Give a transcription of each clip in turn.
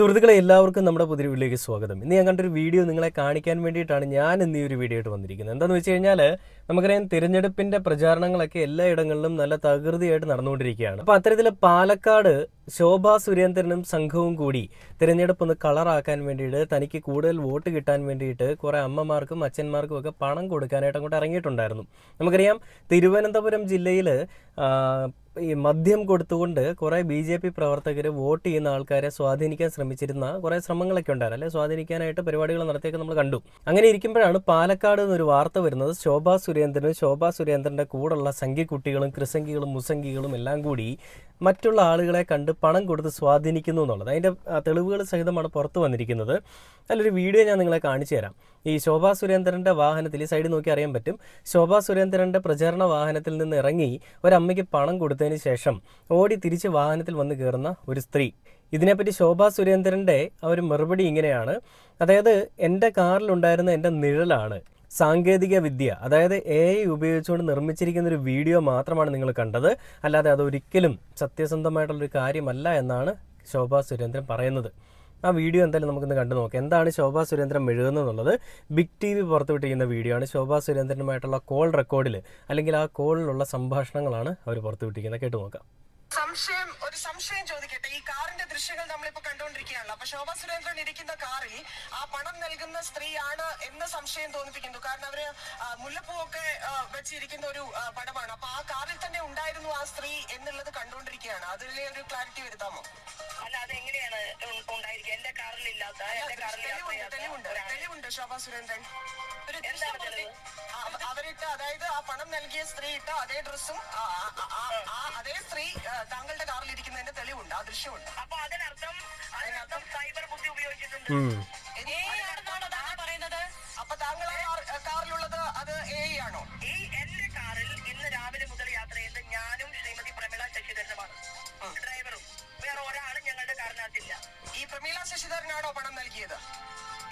സുഹൃത്തുക്കളെ എല്ലാവർക്കും നമ്മുടെ പുതിയ വീഡിയോയിലേക്ക് സ്വാഗതം. ഇന്ന് ഞാൻ കണ്ടൊരു വീഡിയോ നിങ്ങളെ കാണിക്കാൻ വേണ്ടിയിട്ടാണ് ഞാൻ ഇന്ന് ഈ ഒരു വീഡിയോ ആയിട്ട് വന്നിരിക്കുന്നത്. എന്താണെന്ന് വെച്ച് കഴിഞ്ഞാൽ നമുക്കറിയാം തിരഞ്ഞെടുപ്പിന്റെ പ്രചാരണങ്ങളൊക്കെ എല്ലായിടങ്ങളിലും നല്ല തകൃതിയായിട്ട് നടന്നുകൊണ്ടിരിക്കുകയാണ്. അപ്പോൾ അത്തരത്തിൽ പാലക്കാട് ശോഭാ സുരേന്ദ്രനും സംഘവും കൂടി തിരഞ്ഞെടുപ്പ് ഒന്ന് കളറാക്കാൻ വേണ്ടിയിട്ട് തനിക്ക് കൂടുതൽ വോട്ട് കിട്ടാൻ വേണ്ടിയിട്ട് കുറേ അമ്മമാർക്കും അച്ഛന്മാർക്കും ഒക്കെ പണം കൊടുക്കാനായിട്ട് അങ്ങോട്ട് ഇറങ്ങിയിട്ടുണ്ടായിരുന്നു. നമുക്കറിയാം തിരുവനന്തപുരം ജില്ലയിൽ ഈ മദ്യം കൊടുത്തുകൊണ്ട് കുറേ BJP പ്രവർത്തകർ വോട്ട് ചെയ്യുന്ന ആൾക്കാരെ സ്വാധീനിക്കാൻ ശ്രമിച്ചിരുന്ന കുറേ ശ്രമങ്ങളൊക്കെ ഉണ്ടായിരുന്നു, അല്ലെ സ്വാധീനിക്കാനായിട്ട് പരിപാടികൾ നടത്തിയൊക്കെ നമ്മൾ കണ്ടു. അങ്ങനെ ഇരിക്കുമ്പോഴാണ് പാലക്കാട് നിന്നൊരു വാർത്ത വരുന്നത്. ശോഭാ സുരേന്ദ്രൻ്റെ കൂടെയുള്ള സംഘിക്കുട്ടികളും ക്രിസംഗികളും മുസംഗികളും എല്ലാം കൂടി മറ്റുള്ള ആളുകളെ കണ്ട് പണം കൊടുത്ത് സ്വാധീനിക്കുന്നു എന്നുള്ളത്. അതിൻ്റെ തെളിവുകൾ സഹിതമാണ് പുറത്തു വന്നിരിക്കുന്നത്. അതിലൊരു വീഡിയോ ഞാൻ നിങ്ങളെ കാണിച്ചു തരാം. ഈ ശോഭാ സുരേന്ദ്രൻ്റെ വാഹനത്തിൽ ഈ സൈഡിൽ നോക്കി അറിയാൻ പറ്റും. ശോഭാ സുരേന്ദ്രൻ്റെ പ്രചാരണ വാഹനത്തിൽ നിന്ന് ഇറങ്ങി ഒരമ്മയ്ക്ക് പണം കൊടുത്തതിന് ശേഷം ഓടി തിരിച്ച് വാഹനത്തിൽ വന്ന് കയറുന്ന ഒരു സ്ത്രീ. ഇതിനെപ്പറ്റി ശോഭാ സുരേന്ദ്രൻ്റെ ഒരു മറുപടി ഇങ്ങനെയാണ്. അതായത് എൻ്റെ കാറിലുണ്ടായിരുന്ന എൻ്റെ നിഴലാണ് സാങ്കേതിക വിദ്യ, അതായത് AI ഉപയോഗിച്ചുകൊണ്ട് നിർമ്മിച്ചിരിക്കുന്ന ഒരു വീഡിയോ മാത്രമാണ് നിങ്ങൾ കണ്ടത്, അല്ലാതെ അതൊരിക്കലും സത്യസന്ധമായിട്ടുള്ളൊരു കാര്യമല്ല എന്നാണ് ശോഭാ സുരേന്ദ്രൻ പറയുന്നത്. ആ വീഡിയോ എന്തായാലും നമുക്കൊന്ന് കണ്ടു നോക്കാം. എന്താണ് ശോഭാ സുരേന്ദ്രൻ മെഴുകുന്നതെന്നുള്ളത് ബിഗ് TV പുറത്തുവിട്ടിരിക്കുന്ന വീഡിയോ ആണ്. ശോഭാ സുരേന്ദ്രനുമായിട്ടുള്ള കോൾ റെക്കോർഡിൽ അല്ലെങ്കിൽ ആ കോളിലുള്ള സംഭാഷണങ്ങളാണ് അവർ പുറത്തുവിട്ടിരിക്കുന്നത്. കേട്ടു നോക്കാം. ഒരു സംശയം ചോദിക്കട്ടെ. ഈ കാറിന്റെ ദൃശ്യങ്ങൾ നമ്മളിപ്പോ കണ്ടുകൊണ്ടിരിക്കുകയാണല്ലോ. അപ്പൊ ശോഭാ സുരേന്ദ്രൻ ഇരിക്കുന്ന കാറിൽ ആ പണം നൽകുന്ന സ്ത്രീയാണ് എന്ന് സംശയം തോന്നിപ്പിക്കുന്നു. കാരണം അവര് മുല്ലപ്പൂവൊക്കെ വെച്ചിരിക്കുന്ന ഒരു പടമാണ്. അപ്പൊ ആ കാറിൽ തന്നെ ഉണ്ടായിരുന്നു ആ സ്ത്രീ എന്നുള്ളത് കണ്ടുകൊണ്ടിരിക്കുകയാണ്. അതിലെ ഒരു ക്ലാരിറ്റി വരുത്താമോ? അല്ല, അതെങ്ങനെയാണ് ഉണ്ടായിരിക്കുക? എന്റെ കാറിലില്ലാത്ത തെളിവുണ്ട്. ശോഭാ സുരേന്ദ്രൻ അവരിട്ട്, അതായത് ആ പണം നൽകിയ സ്ത്രീ ഇട്ട അതേ ഡ്രസ്സും അതേ സ്ത്രീ താങ്കളുടെ കാറിൽ ഇരിക്കുന്നതിന്റെ തെളിവുണ്ട്, ആ ദൃശ്യമുണ്ട്. അപ്പൊ അതിനർത്ഥം സൈബർ ബുദ്ധി ഉപയോഗിച്ചിട്ടുണ്ട്. അപ്പൊ താങ്കൾ കാറിലുള്ളത് അത് AI ആണോ? ഈ എന്റെ കാറിൽ ഇന്ന് രാവിലെ മുതൽ യാത്ര ചെയ്ത് ഞാനും ശ്രീമതി പ്രമീള ശശിധരനുമാണ് ഡ്രൈവറും. വേറെ ഒരാളും ഞങ്ങളുടെ കാറിനകത്തില്ല. ഈ പ്രമീള ശശിധരനാണോ പണം നൽകിയത്?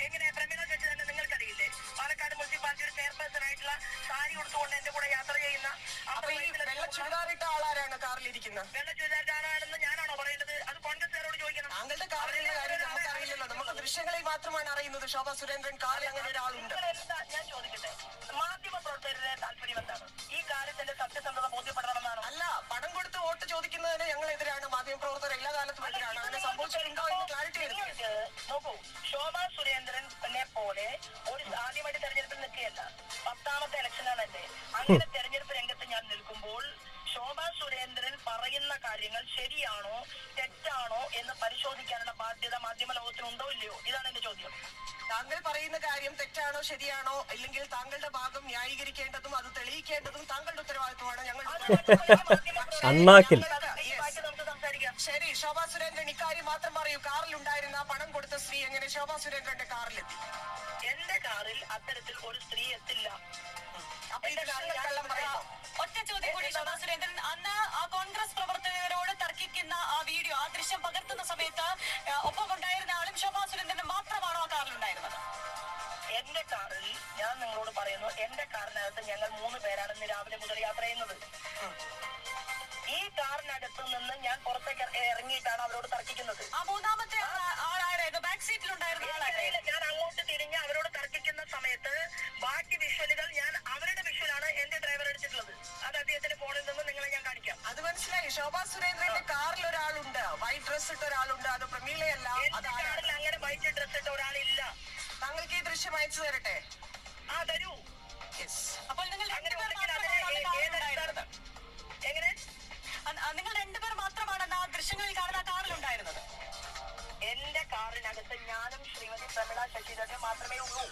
എങ്ങനെ പ്രമീള ശശിധരൻ നിങ്ങൾക്കറിയില്ലേ? പാലക്കാട് മുനിസിപ്പാലിറ്റിയുടെ ചെയർപേഴ്സൺ ആയിട്ടുള്ള സാരി കൊടുത്തുകൊണ്ട് എന്റെ കൂടെ യാത്ര ചെയ്യുന്ന വെള്ള ചുരിദാറിട്ട ആളാരാണ് കാറിലിരിക്കുന്നത്? വെള്ള ചുരിദാരാണെന്ന് ഞാനാണോ പറയേണ്ടത്? അത് കോൺഗ്രസ്സുകാരോട് ചോദിക്കണം. താങ്കളുടെ കാറിലുള്ള കാര്യം നമുക്കറിയില്ലല്ലോ. നമുക്ക് ദൃശ്യങ്ങളിൽ മാത്രമാണ് അറിയുന്നത്. ശോഭാ സുരേന്ദ്രൻ കാറിൽ അങ്ങനെ ഒരാളുണ്ട്. ഞാൻ ചോദിക്കട്ടെ, മാധ്യമ പ്രവർത്തകരുടെ താല്പര്യം എന്താണ്? ഈ കാര്യത്തിന്റെ സത്യസന്ധത ബോധ്യപ്പെടണമെന്നാണ്. അല്ല, പണം കൊടുത്ത് വോട്ട് ചോദിക്കുന്നതിന് ഞങ്ങൾ എതിരാണ്. മാധ്യമ പ്രവർത്തകർ എല്ലാ കാലത്തും എതിരാണ്. അങ്ങനെ സംഭവിച്ചിട്ടുണ്ടോ എന്ന് ക്ലാരിറ്റി വരുന്നത്. നോക്കൂ, ശോഭാ സുരേന്ദ്രനെ പോലെ ഒരു ആദ്യമായിട്ട് തെരഞ്ഞെടുപ്പിൽ നിൽക്കുകയല്ല, 10ാമത്തെ ഇലക്ഷനാണ് എന്റെ. അങ്ങനെ തെരഞ്ഞെടുപ്പ് രംഗത്ത് ഞാൻ നിൽക്കുമ്പോൾ ശോഭാ സുരേന്ദ്രൻ പറയുന്ന കാര്യങ്ങൾ ശരിയാണോ തെറ്റാണോ എന്ന് പരിശോധിക്കാനുള്ള ബാധ്യത മാധ്യമ ലോകത്തിനുണ്ടോ ഇല്ലയോ? ഇതാണ് എന്റെ ചോദ്യം. താങ്കൾ പറയുന്ന കാര്യം തെറ്റാണോ ശരിയാണോ, അല്ലെങ്കിൽ താങ്കളുടെ ഭാഗം ന്യായീകരിക്കേണ്ടതും അത് തെളിയിക്കേണ്ടതും താങ്കളുടെ ഉത്തരവാദിത്വമാണ്. ഞങ്ങൾ അണ്ണാക്കിൽ ശരി, ശോഭാ സുരേന്ദ്രൻ ഇക്കാര്യം മാത്രം പറയൂ. കാറിലുണ്ടായിരുന്ന പണം കൊടുത്ത സ്ത്രീ എങ്ങനെ ശോഭാ സുരേന്ദ്രന്റെ കാറിലെത്തി? എന്റെ കാറിൽ അത്തരത്തിൽ ഒരു സ്ത്രീ എത്തില്ല. അപ്പൊ ഇത് കള്ളം പറയുമോ? ഒറ്റ ചോദ്യം കൂടി. ശോഭാ സുരേന്ദ്രൻ അന്ന് ആ കോൺഗ്രസ് പ്രവർത്തകരോട് തർക്കിക്കുന്ന ആ വീഡിയോ, ആ ദൃശ്യം പകർത്തുന്ന സമയത്ത് ഒപ്പം ഉണ്ടായിരുന്ന ആളും ശോഭാ സുരേന്ദ്രൻ മാത്രമാണോ ആ കാറിലുണ്ടായിരുന്നത്? എന്റെ കാറിൽ ഞാൻ നിങ്ങളോട് പറയുന്നു, എന്റെ കാറിനകത്ത് ഞങ്ങൾ 3 പേരാണ് ഇന്ന് രാവിലെ മുതൽ യാത്ര ചെയ്യുന്നത്. ഈ കാറിനകത്ത് നിന്ന് ഞാൻ പുറത്തേക്ക് ഇറങ്ങിയിട്ടാണ് അവരോട് തർക്കിക്കുന്നത്. ആ മൂന്നാമത്തെ ആളായിരുന്നു ബാക്ക് സീറ്റിലുണ്ടായിരുന്ന ആളായിരുന്നു. ഞാൻ അങ്ങോട്ട് തിരിഞ്ഞ് അവരോട് തർക്കിക്കുന്ന സമയത്ത് ബാക്കി വിഷ്വലുകൾ ഞാൻ അവരുടെ വിഷ്വലാണ് എന്റെ ഡ്രൈവർ എടുത്തിട്ടുള്ളത്. അത് അദ്ദേഹത്തിന്റെ ഫോണിൽ നിന്ന് നിങ്ങളെ ഞാൻ കാണിക്കാം. അത് മനസ്സിലായി. ശോഭാ സുരേന്ദ്രന്റെ കാറിൽ ഒരാളുണ്ട്, വൈറ്റ് ഡ്രസ് ഇട്ട ഒരാളുണ്ട്. അത് പ്രമീളയല്ല. എന്റെ കാറിൽ അങ്ങനെ വൈറ്റ് ഡ്രസ് ഇട്ട ഒരാളില്ല. താങ്കൾക്ക് ഈ ദൃശ്യം അയച്ചു തരട്ടെ? തരൂ. അപ്പോൾ നിങ്ങൾ എങ്ങനെ നിങ്ങൾ 2 പേർ മാത്രമാണ് ആ ദൃശ്യങ്ങളിൽ കാണുന്ന കാറിലുണ്ടായിരുന്നത്? എന്റെ കാറിനകത്ത് ഞാനും ശ്രീമതി പ്രമീള ശശിധരനും മാത്രമേ ഉള്ളൂ.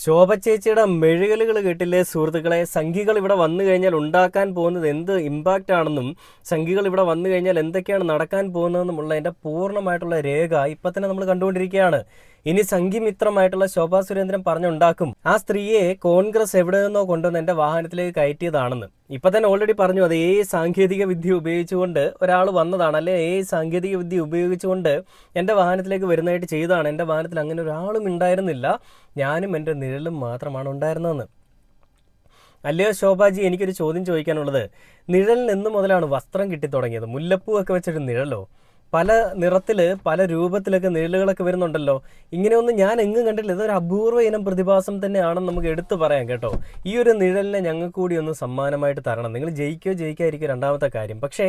ശോഭ ചേച്ചിയുടെ മെഴുകലുകൾ കേട്ടില്ലേ സുഹൃത്തുക്കളെ? സംഘികൾ ഇവിടെ വന്നു കഴിഞ്ഞാൽ ഉണ്ടാക്കാൻ പോകുന്നത് എന്ത് ഇമ്പാക്റ്റ് ആണെന്നും സംഘികൾ ഇവിടെ വന്നു കഴിഞ്ഞാൽ എന്തൊക്കെയാണ് നടക്കാൻ പോകുന്നതെന്നുമുള്ള അതിൻ്റെ പൂർണ്ണമായിട്ടുള്ള രേഖ ഇപ്പം തന്നെ നമ്മൾ കണ്ടുകൊണ്ടിരിക്കുകയാണ്. ഇനി സംഘിമിത്രമായിട്ടുള്ള ശോഭാ സുരേന്ദ്രൻ പറഞ്ഞുണ്ടാക്കും ആ സ്ത്രീയെ കോൺഗ്രസ് എവിടെ നിന്നോ കൊണ്ടുവന്ന് എൻ്റെ വാഹനത്തിലേക്ക് കയറ്റിയതാണെന്ന്. ഇപ്പം തന്നെ ഓൾറെഡി പറഞ്ഞു, അത് സാങ്കേതിക വിദ്യ ഉപയോഗിച്ചുകൊണ്ട് ഒരാൾ വന്നതാണ്, അല്ലെ സാങ്കേതിക വിദ്യ ഉപയോഗിച്ചുകൊണ്ട് എൻ്റെ വാഹനത്തിലേക്ക് വരുന്നതായിട്ട് ചെയ്തതാണ്. എൻ്റെ വാഹനത്തിൽ അങ്ങനെ ഒരാളും ഉണ്ടായിരുന്നില്ല, ഞാനും എൻ്റെ നിഴലും മാത്രമാണ് ഉണ്ടായിരുന്നതെന്ന്. അല്ലയോ ശോഭാജി, എനിക്കൊരു ചോദ്യം ചോദിക്കാനുള്ളത്, നിഴലിന് എന്ന് മുതലാണ് വസ്ത്രം കിട്ടിത്തുടങ്ങിയത്? മുല്ലപ്പൂ ഒക്കെ വെച്ചൊരു നിഴലോ? പല നിറത്തിൽ പല രൂപത്തിലൊക്കെ നിഴലുകളൊക്കെ വരുന്നുണ്ടല്ലോ. ഇങ്ങനെയൊന്നും ഞാൻ എങ്ങും കണ്ടില്ല. ഇതൊരു അപൂർവ ഇനം പ്രതിഭാസം തന്നെയാണെന്ന് നമുക്ക് എടുത്തു പറയാം കേട്ടോ. ഈ ഒരു നിഴലിനെ ഞങ്ങൾക്ക് കൂടി ഒന്ന് സമ്മാനമായിട്ട് തരണം. നിങ്ങൾ ജയിക്കാതിരിക്കുക രണ്ടാമത്തെ കാര്യം. പക്ഷേ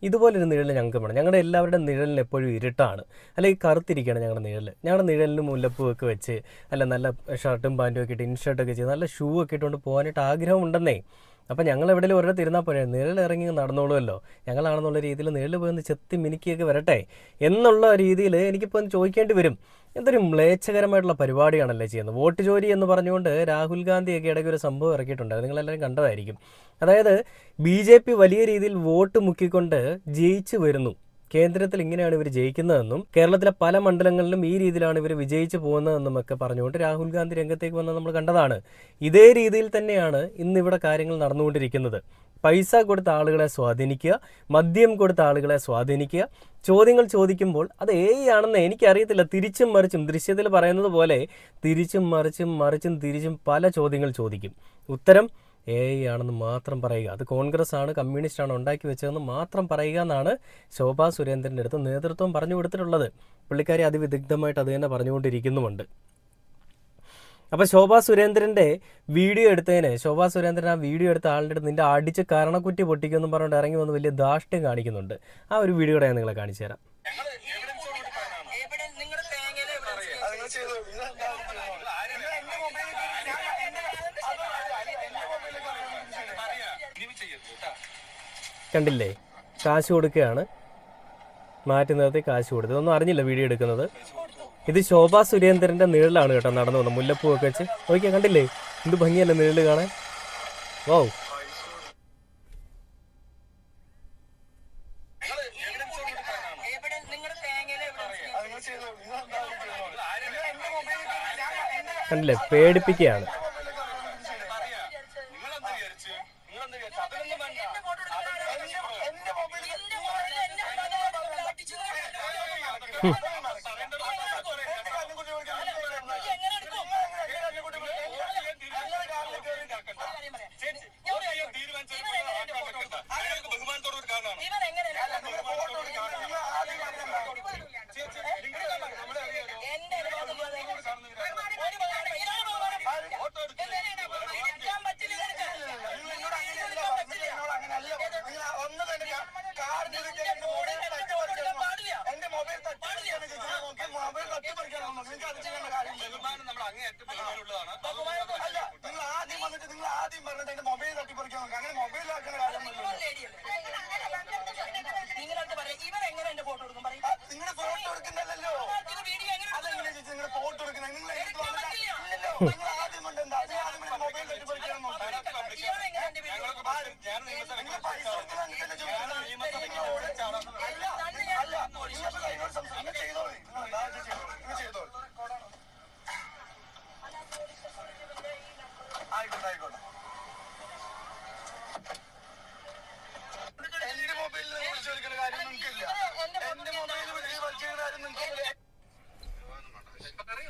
ഇതുപോലൊരു നിഴൽ ഞങ്ങൾക്ക് വേണം. ഞങ്ങളുടെ എല്ലാവരുടെ നിഴലിന് എപ്പോഴും ഇരുട്ടാണ്, അല്ലെങ്കിൽ കറുത്തിരിക്കുകയാണ് ഞങ്ങളുടെ നിഴൽ. ഞങ്ങളുടെ നിഴലിന് മുല്ലപ്പൂവൊക്കെ വെച്ച് അല്ല നല്ല ഷർട്ടും പാൻറ്റും ഒക്കെ ഇട്ട് ഇൻഷർട്ടൊക്കെ ചെയ്ത് നല്ല ഷൂ ഒക്കെ ഇട്ടുകൊണ്ട് പോകാനായിട്ട് ആഗ്രഹമുണ്ടെന്നേ. അപ്പം ഞങ്ങൾ എവിടെയും ഒരിടത്ത് ഇരുന്നാൽ പോരെ, നിഴൽ ഇറങ്ങി നടന്നോളുമല്ലോ. ഞങ്ങളാണെന്നുള്ള രീതിയിൽ നിഴൽ പോയി ചെത്തി മിനുക്കിയൊക്കെ വരട്ടെ എന്നുള്ള രീതിയിൽ എനിക്കിപ്പോൾ ചോദിക്കേണ്ടി വരും. എന്തൊരു മ്ലേച്ഛകരമായിട്ടുള്ള പരിപാടിയാണല്ലേ ചെയ്യുന്നത്. വോട്ട് ചോരി എന്ന് പറഞ്ഞുകൊണ്ട് രാഹുൽ ഗാന്ധിയൊക്കെ ഇടയ്ക്ക് ഒരു സംഭവം ഇറക്കിയിട്ടുണ്ടായിരുന്നു, നിങ്ങളെല്ലാവരും കണ്ടതായിരിക്കും. അതായത് BJP വലിയ രീതിയിൽ വോട്ട് മുക്കിക്കൊണ്ട് ജയിച്ചു വരുന്നു. കേന്ദ്രത്തിൽ ഇങ്ങനെയാണ് ഇവർ ജയിക്കുന്നതെന്നും കേരളത്തിലെ പല മണ്ഡലങ്ങളിലും ഈ രീതിയിലാണ് ഇവർ വിജയിച്ചു പോകുന്നതെന്നും ഒക്കെ പറഞ്ഞുകൊണ്ട് രാഹുൽ ഗാന്ധി രംഗത്തേക്ക് വന്നത് നമ്മൾ കണ്ടതാണ്. ഇതേ രീതിയിൽ തന്നെയാണ് ഇന്നിവിടെ കാര്യങ്ങൾ നടന്നുകൊണ്ടിരിക്കുന്നത്. പൈസ കൊടുത്ത ആളുകളെ സ്വാധീനിക്കുക, മദ്യം കൊടുത്ത ആളുകളെ സ്വാധീനിക്കുക, ചോദ്യങ്ങൾ ചോദിക്കുമ്പോൾ അത് ആണെന്ന് എനിക്കറിയത്തില്ല. തിരിച്ചും മറിച്ചും ദൃശ്യത്തിൽ പറയുന്നത് പോലെ തിരിച്ചും തിരിച്ചും പല ചോദ്യങ്ങൾ ചോദിക്കും. ഉത്തരം ആണെന്ന് മാത്രം പറയുക. അത് കോൺഗ്രസ് ആണ്, കമ്മ്യൂണിസ്റ്റ് ആണ് ഉണ്ടാക്കി വെച്ചതെന്ന് മാത്രം പറയുക എന്നാണ് ശോഭാ സുരേന്ദ്രൻ്റെ അടുത്ത് നേതൃത്വം പറഞ്ഞു കൊടുത്തിട്ടുള്ളത്. പുള്ളിക്കാരി അതിവിദഗ്ധമായിട്ട് അത് തന്നെ പറഞ്ഞുകൊണ്ടിരിക്കുന്നുമുണ്ട്. അപ്പോൾ ശോഭാ സുരേന്ദ്രൻ്റെ വീഡിയോ എടുത്തതിന് ശോഭാ സുരേന്ദ്രൻ ആ വീഡിയോ എടുത്ത ആളുടെ അടുത്ത് നിൻ്റെ അടിച്ച് കരണക്കുറ്റി പൊട്ടിക്കുമെന്നും പറഞ്ഞുകൊണ്ട് ഇറങ്ങി വന്ന് വലിയ ധാഷ്ട്യം കാണിക്കുന്നുണ്ട്. ആ ഒരു വീഡിയോ ഞാൻ നിങ്ങളെ കാണിച്ചു തരാം. കണ്ടില്ലേ, കാശ് കൊടുക്കുകയാണ്, മാറ്റി നിർത്തി കാശ് കൊടുത്തത്. ഇതൊന്നും അറിഞ്ഞില്ല വീഡിയോ എടുക്കുന്നത്. ഇത് ശോഭാ സുരേന്ദ്രൻ്റെ നിഴലാണ് കേട്ടോ നടന്നു വന്നത്, മുല്ലപ്പൂവൊക്കെ വെച്ച്. നോക്കിയാൽ കണ്ടില്ലേ എന്ത് ഭംഗിയല്ലേ നിഴല് കാണാൻ. വൗ. കണ്ടില്ലേ, പേടിപ്പിക്കുകയാണ്.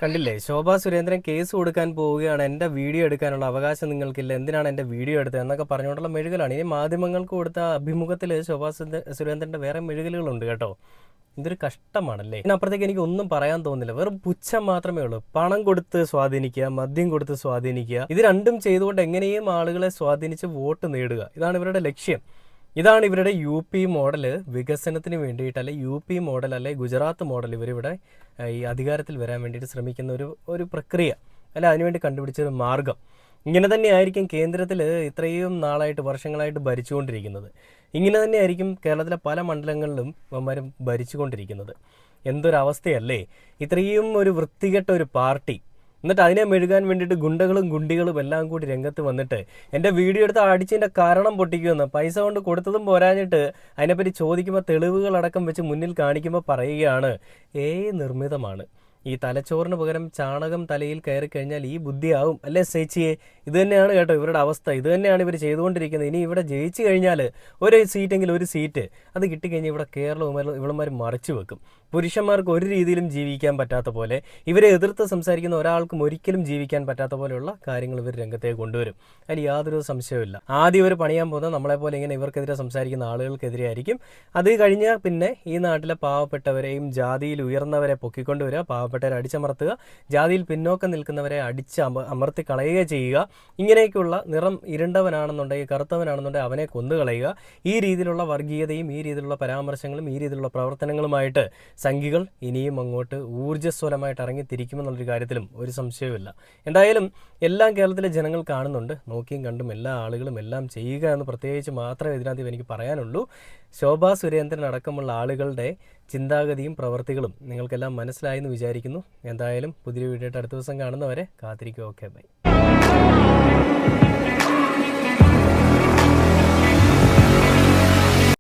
കണ്ടില്ലേ, ശോഭാ സുരേന്ദ്രൻ കേസ് കൊടുക്കാൻ പോവുകയാണ്. എൻ്റെ വീഡിയോ എടുക്കാനുള്ള അവകാശം നിങ്ങൾക്കില്ല, എന്തിനാണ് എൻ്റെ വീഡിയോ എടുത്തത് എന്നൊക്കെ പറഞ്ഞുകൊണ്ടുള്ള മെഴുകലാണ്. ഇനി മാധ്യമങ്ങൾക്ക് കൊടുത്ത അഭിമുഖത്തിൽ ശോഭാ സുരേന്ദ്രൻ്റെ വേറെ മെഴുകലുകളുണ്ട് കേട്ടോ. ഇതൊരു കഷ്ടമാണല്ലേ. ഇതിനപ്പുറത്തേക്ക് എനിക്ക് ഒന്നും പറയാൻ തോന്നുന്നില്ല. വെറും പുച്ഛം മാത്രമേ ഉള്ളൂ. പണം കൊടുത്ത് സ്വാധീനിക്കുക, മദ്യം കൊടുത്ത് സ്വാധീനിക്കുക, ഇത് രണ്ടും ചെയ്തുകൊണ്ട് എങ്ങനെയും ആളുകളെ സ്വാധീനിച്ച് വോട്ട് നേടുക, ഇതാണ് ഇവരുടെ ലക്ഷ്യം. ഇതാണ് ഇവരുടെ UP മോഡൽ വികസനത്തിന് വേണ്ടിയിട്ട്, അല്ലെ UP മോഡൽ അല്ലെ ഗുജറാത്ത് മോഡൽ ഇവരിവിടെ ഈ അധികാരത്തിൽ വരാൻ വേണ്ടിയിട്ട് ശ്രമിക്കുന്ന ഒരു പ്രക്രിയ, അല്ല അതിനുവേണ്ടി കണ്ടുപിടിച്ചൊരു മാർഗം. ഇങ്ങനെ തന്നെയായിരിക്കും കേന്ദ്രത്തിൽ ഇത്രയും നാളായിട്ട് വർഷങ്ങളായിട്ട് ഭരിച്ചുകൊണ്ടിരിക്കുന്നത്. ഇങ്ങനെ തന്നെയായിരിക്കും കേരളത്തിലെ പല മണ്ഡലങ്ങളിലും അവന്മാരും ഭരിച്ചുകൊണ്ടിരിക്കുന്നത്. എന്തൊരവസ്ഥയല്ലേ. ഇത്രയും ഒരു വൃത്തികെട്ട ഒരു പാർട്ടി, എന്നിട്ട് അതിനെ മെഴുകാൻ വേണ്ടിയിട്ട് ഗുണ്ടകളും ഗുണ്ടികളും എല്ലാം കൂടി രംഗത്ത് വന്നിട്ട് എൻ്റെ വീഡിയോ എടുത്ത് അടിച്ചതിൻ്റെ കാരണം പൊട്ടിക്കുമെന്ന്. പൈസ കൊണ്ട് കൊടുത്തതും പോരാഞ്ഞിട്ട് അതിനെപ്പറ്റി ചോദിക്കുമ്പോൾ തെളിവുകളടക്കം വെച്ച് മുന്നിൽ കാണിക്കുമ്പോൾ പറയുകയാണ് നിർമ്മിതമാണ്. ഈ തലച്ചോറിന് പകരം ചാണകം തലയിൽ കയറി കഴിഞ്ഞാൽ ഈ ബുദ്ധിയാവും അല്ലേ ചേച്ചിയെ. ഇത് തന്നെയാണ് കേട്ടോ ഇവരുടെ അവസ്ഥ. ഇത് തന്നെയാണ് ഇവർ ചെയ്തുകൊണ്ടിരിക്കുന്നത്. ഇനി ഇവിടെ ജയിച്ചു കഴിഞ്ഞാൽ ഒരു സീറ്റെങ്കിലും ഒരു സീറ്റ് അത് കിട്ടിക്കഴിഞ്ഞാൽ ഇവിടെ കേരളം ഇവളന്മാർ മറിച്ചു വെക്കും. പുരുഷന്മാർക്ക് ഒരു രീതിയിലും ജീവിക്കാൻ പറ്റാത്ത പോലെ, ഇവരെ എതിർത്ത് സംസാരിക്കുന്ന ഒരാൾക്കും ഒരിക്കലും ജീവിക്കാൻ പറ്റാത്ത പോലെയുള്ള കാര്യങ്ങൾ ഇവർ രംഗത്തേക്ക് കൊണ്ടുവരും. അതിൽ യാതൊരു സംശയവുമില്ല. ആദ്യം ഇവർ പണിയാൻ പോകുന്നത് നമ്മളെപ്പോലെ ഇങ്ങനെ ഇവർക്കെതിരെ സംസാരിക്കുന്ന ആളുകൾക്കെതിരെ ആയിരിക്കും. അത് കഴിഞ്ഞാൽ പിന്നെ ഈ നാട്ടിലെ പാവപ്പെട്ടവരെയും ജാതിയിൽ ഉയർന്നവരെ പൊക്കിക്കൊണ്ടുവരിക, പാവപ്പെട്ടവരെ അടിച്ചമർത്തുക, ജാതിയിൽ പിന്നോക്കം നിൽക്കുന്നവരെ അമർത്തി കളയുക ചെയ്യുക. ഇങ്ങനെയൊക്കെയുള്ള നിറം ഇരുണ്ടവനാണെന്നുണ്ടെങ്കിൽ, കറുത്തവനാണെന്നുണ്ടെങ്കിൽ അവനെ കൊന്നുകളയുക. ഈ രീതിയിലുള്ള വർഗീയതയും ഈ രീതിയിലുള്ള പരാമർശങ്ങളും ഈ രീതിയിലുള്ള പ്രവർത്തനങ്ങളുമായിട്ട് സംഘികൾ ഇനിയും അങ്ങോട്ട് ഊർജ്ജസ്വലമായിട്ട് ഇറങ്ങിത്തിരിക്കുമെന്നുള്ളൊരു കാര്യത്തിലും ഒരു സംശയവുമില്ല. എന്തായാലും എല്ലാം കേരളത്തിലെ ജനങ്ങൾ കാണുന്നുണ്ട്. നോക്കിയും കണ്ടും എല്ലാ ആളുകളും എല്ലാം ചെയ്യുക എന്ന് പ്രത്യേകിച്ച് മാത്രമേ ഇതിനകത്ത് എനിക്ക് പറയാനുള്ളൂ. ശോഭാ സുരേന്ദ്രൻ അടക്കമുള്ള ആളുകളുടെ ചിന്താഗതിയും പ്രവർത്തികളും നിങ്ങൾക്കെല്ലാം മനസ്സിലായി എന്ന് വിചാരിക്കുന്നു. എന്തായാലും പുതിയ വീഡിയോ ആയിട്ട് അടുത്ത ദിവസം കാണുന്നവരെ കാത്തിരിക്കും. Okay, by.